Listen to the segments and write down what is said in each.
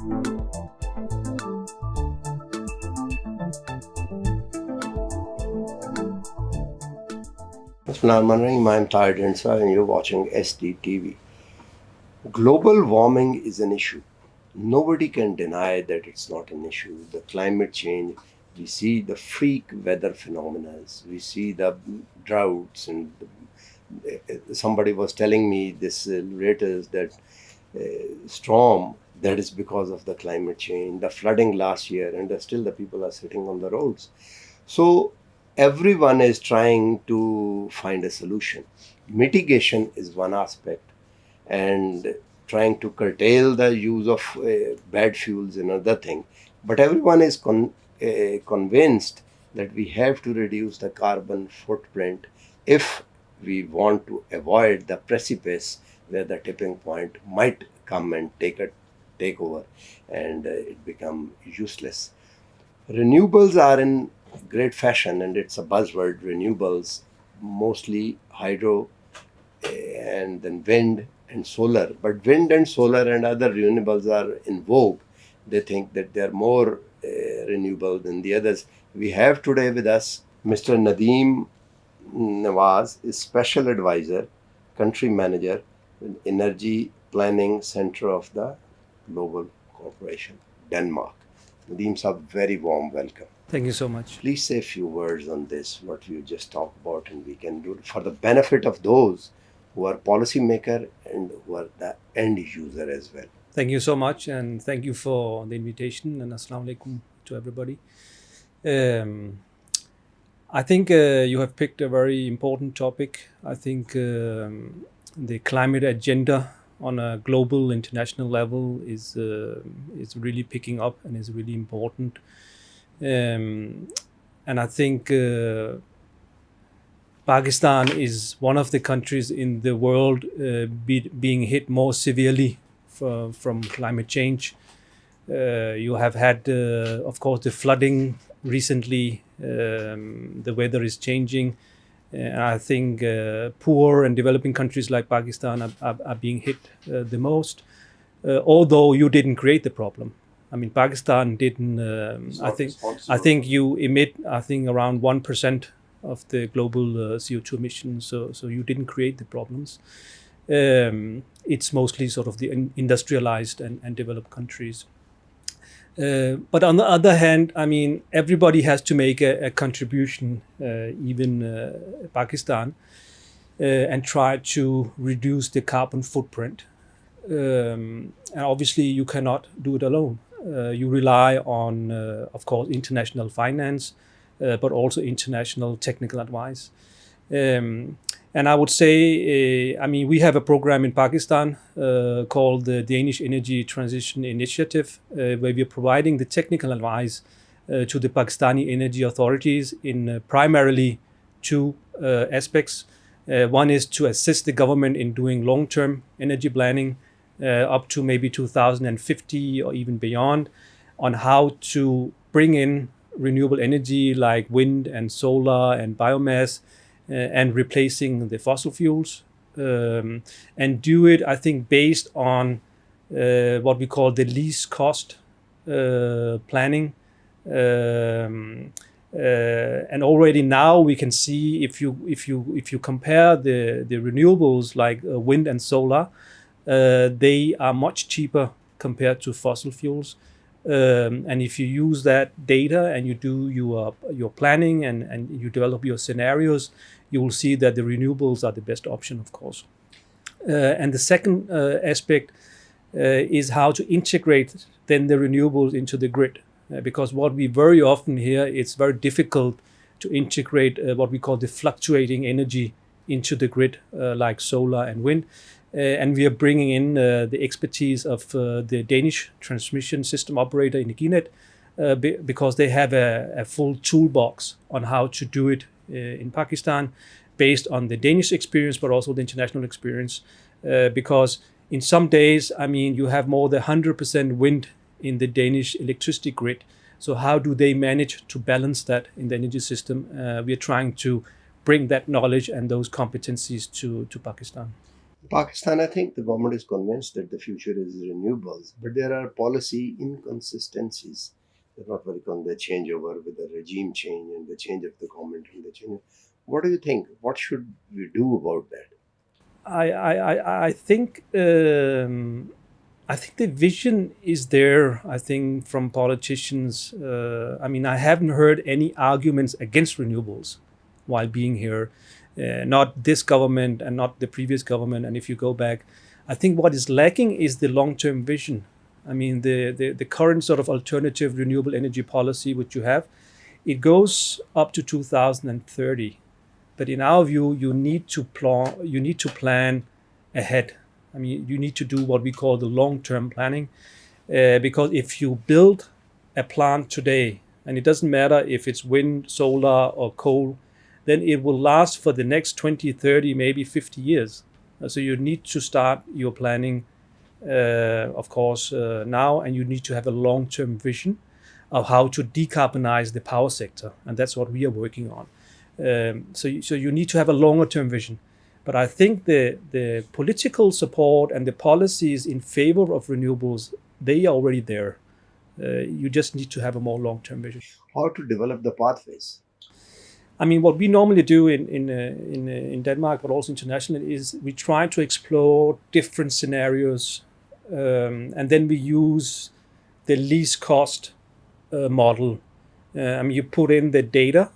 I'm Tahir Dhindsa and you're watching SDTV. Global warming is an issue. Nobody can deny that it's not an issue. The climate change, we see the freak weather phenomena, we see the droughts, and somebody was telling me this latest that storm that is because of the climate change, the flooding last year, and still the people are sitting on the roads. So everyone is trying to find a solution. Mitigation is one aspect, and trying to curtail the use of bad fuels another thing. But everyone is convinced that we have to reduce the carbon footprint if we want to avoid the precipice where the tipping point might come and take over and it become useless. Renewables are in great fashion, and it's a buzzword, renewables, mostly hydro and then wind and solar. But wind and solar and other renewables are in vogue. They think that they are more renewable than the others. We have today with us Mr. Nadeem Niwaz, is Special Advisor, Country Manager, Energy Planning Center of the Global Corporation, Denmark. Nadeem sir, very warm welcome. Thank you so much. Please say a few words on this, what you just talked about, and we can do it for the benefit of those who are policymaker and who are the end user as well. Thank you so much, and thank you for the invitation, and assalamu alaikum to everybody. I think you have picked a very important topic. I think the climate agenda on a global, international level is really picking up and is really important. And I think Pakistan is one of the countries in the world being hit more severely from climate change. You have had, of course, the flooding recently. The weather is changing. I think poor and developing countries like Pakistan are being hit the most, although you didn't create the problem. I mean, Pakistan didn't. I think you emit around 1% of the global CO2 emissions. So you didn't create the problems. It's mostly sort of the industrialized and developed countries. But on the other hand, I mean, everybody has to make a contribution, even Pakistan, and try to reduce the carbon footprint. And obviously, you cannot do it alone. You rely on, of course, international finance, but also international technical advice. And I would say, I mean, we have a program in Pakistan called the Danish Energy Transition Initiative, where we are providing the technical advice to the Pakistani energy authorities in primarily two aspects. One is to assist the government in doing long-term energy planning up to maybe 2050 or even beyond, on how to bring in renewable energy like wind and solar and biomass, and replacing the fossil fuels, and do it, I think, based on what we call the least cost planning. And already now we can see, if you compare the renewables like wind and solar, they are much cheaper compared to fossil fuels. And if you use that data and you do your planning and you develop your scenarios, you will see that the renewables are the best option, of course. And the second aspect is how to integrate then the renewables into the grid. Because what we very often hear, it's very difficult to integrate what we call the fluctuating energy into the grid, like solar and wind. And we are bringing in the expertise of the Danish transmission system operator Energinet, because they have a full toolbox on how to do it in Pakistan, based on the Danish experience, but also the international experience. Because in some days, I mean, you have more than 100% wind in the Danish electricity grid. So how do they manage to balance that in the energy system? We are trying to bring that knowledge and those competencies to Pakistan. Pakistan, I think the government is convinced that the future is renewables, but there are policy inconsistencies. They're not very the changeover with the regime change and the change of the government and the change. What do you think? What should we do about that? I think I think the vision is there. I think from politicians. I mean, I haven't heard any arguments against renewables while being here. Not this government and not the previous government. And if you go back, I think what is lacking is the long-term vision. I mean, the current sort of alternative renewable energy policy which you have, it goes up to 2030. But in our view, you need to plan ahead. I mean, you need to do what we call the long-term planning, because if you build a plant today, and it doesn't matter if it's wind, solar, or coal, then it will last for the next 20, 30, maybe 50 years. So you need to start your planning, of course, now, and you need to have a long-term vision of how to decarbonize the power sector, and that's what we are working on. So you need to have a longer term vision. But I think the political support and the policies in favor of renewables, they are already there. You just need to have a more long term vision. How to develop the pathways? I mean, what we normally do in Denmark, but also internationally, is we try to explore different scenarios, and then we use the least cost model. I mean, you put in the data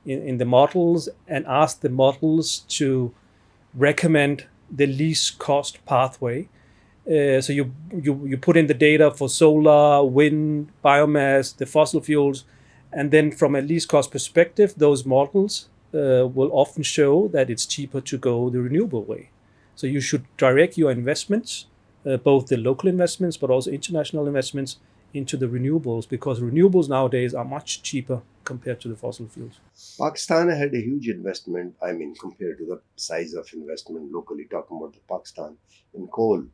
in the models and ask the models to recommend the least cost pathway. So you put in the data for solar, wind, biomass, the fossil fuels, and then from a least cost perspective, those models will often show that it's cheaper to go the renewable way. So you should direct your investments, both the local investments but also international investments, into the renewables, because renewables nowadays are much cheaper compared to the fossil fuels. Pakistan had a huge investment, I mean, compared to the size of investment locally, talking about the Pakistan in coal,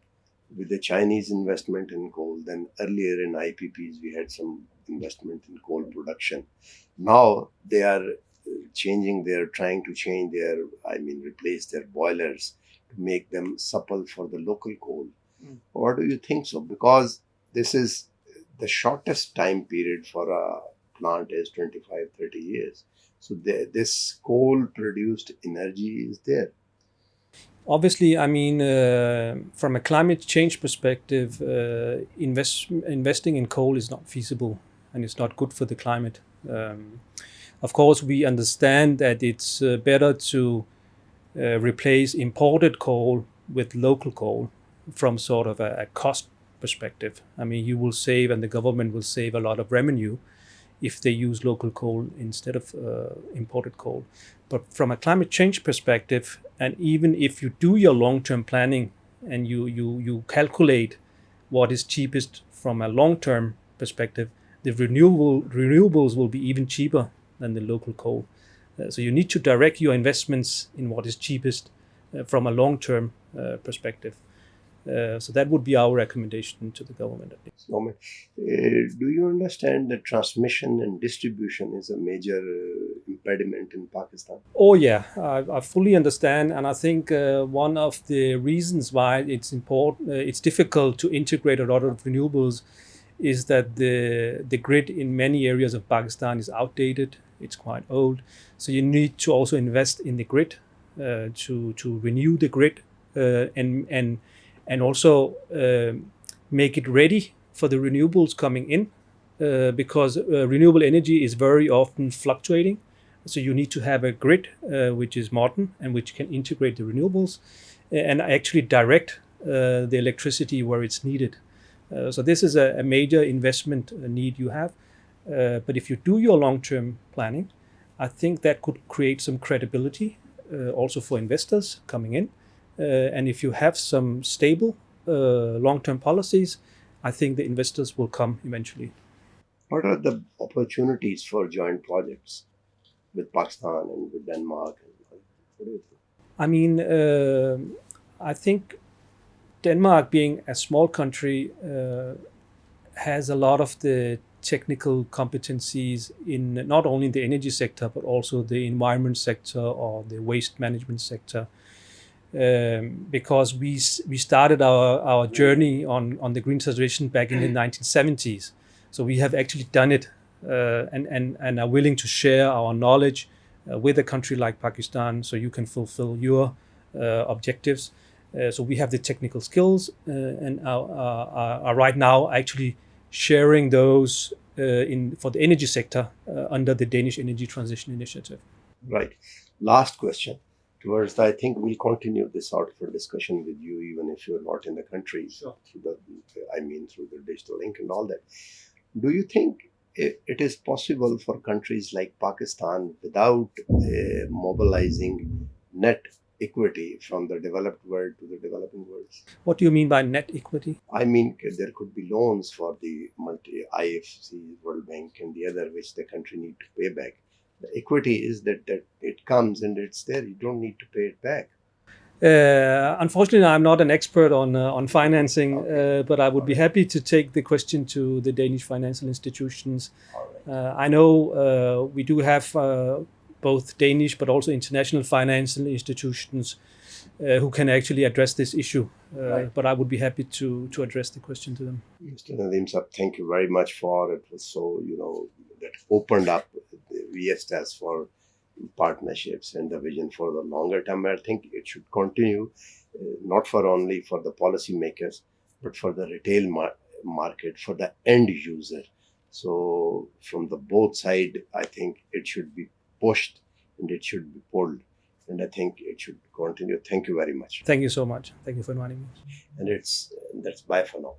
with the Chinese investment in coal. Then earlier in IPPs, we had some investment in coal production. Now they are trying to change replace their boilers to make them supple for the local coal. Or do you think so? Because this is the shortest time period for a plant is 25, 30 years. So this coal produced energy is there. Obviously, I mean, from a climate change perspective, investing in coal is not feasible and it's not good for the climate. Of course, we understand that it's better to replace imported coal with local coal from sort of a cost perspective. I mean, you will save, and the government will save a lot of revenue if they use local coal instead of imported coal. But from a climate change perspective, and even if you do your long-term planning and you calculate what is cheapest from a long-term perspective, the renewables will be even cheaper than the local coal. So you need to direct your investments in what is cheapest from a long-term perspective. So that would be our recommendation to the government. Do you understand that transmission and distribution is a major impediment in Pakistan? Oh yeah, I fully understand, and I think one of the reasons why it's difficult to integrate a lot of renewables is that the grid in many areas of Pakistan is outdated. It's quite old, so you need to also invest in the grid to renew the grid and also make it ready for the renewables coming in, because renewable energy is very often fluctuating. So you need to have a grid which is modern and which can integrate the renewables and actually direct the electricity where it's needed. So this is a major investment need you have. But if you do your long-term planning, I think that could create some credibility also for investors coming in. And if you have some stable long-term policies, I think the investors will come eventually. What are the opportunities for joint projects with Pakistan and with Denmark? What do you think? I mean, I think Denmark, being a small country, has a lot of the technical competencies in not only the energy sector, but also the environment sector or the waste management sector. because we started our journey on the green transition back in the 1970s. So we have actually done it and are willing to share our knowledge with a country like Pakistan, so you can fulfill your objectives. So we have the technical skills and are right now actually sharing those for the energy sector under the Danish Energy Transition Initiative. Right. Last question. Towards I think we'll continue this sort of a discussion with you, even if you're not in the country. Sure. Through the digital link and all that. Do you think it is possible for countries like Pakistan, without mobilizing net equity from the developed world to the developing world? What do you mean by net equity? I mean, there could be loans for the IFC, World Bank, and the other, which the country need to pay back. The equity is that it comes and it's there. You don't need to pay it back. Unfortunately, I'm not an expert on financing, but I would be happy to take the question to the Danish financial institutions. I know we do have both Danish but also international financial institutions who can actually address this issue. Right. But I would be happy to address the question to them. Mr. Nadeem Sir, thank you very much for it. Was so, that opened up the vistas for partnerships and the vision for the longer term. I think it should continue, not for only for the policymakers, but for the retail market, for the end user. So from the both side, I think it should be pushed and it should be pulled. And I think it should continue. Thank you very much. Thank you so much. Thank you for inviting me. And that's bye for now.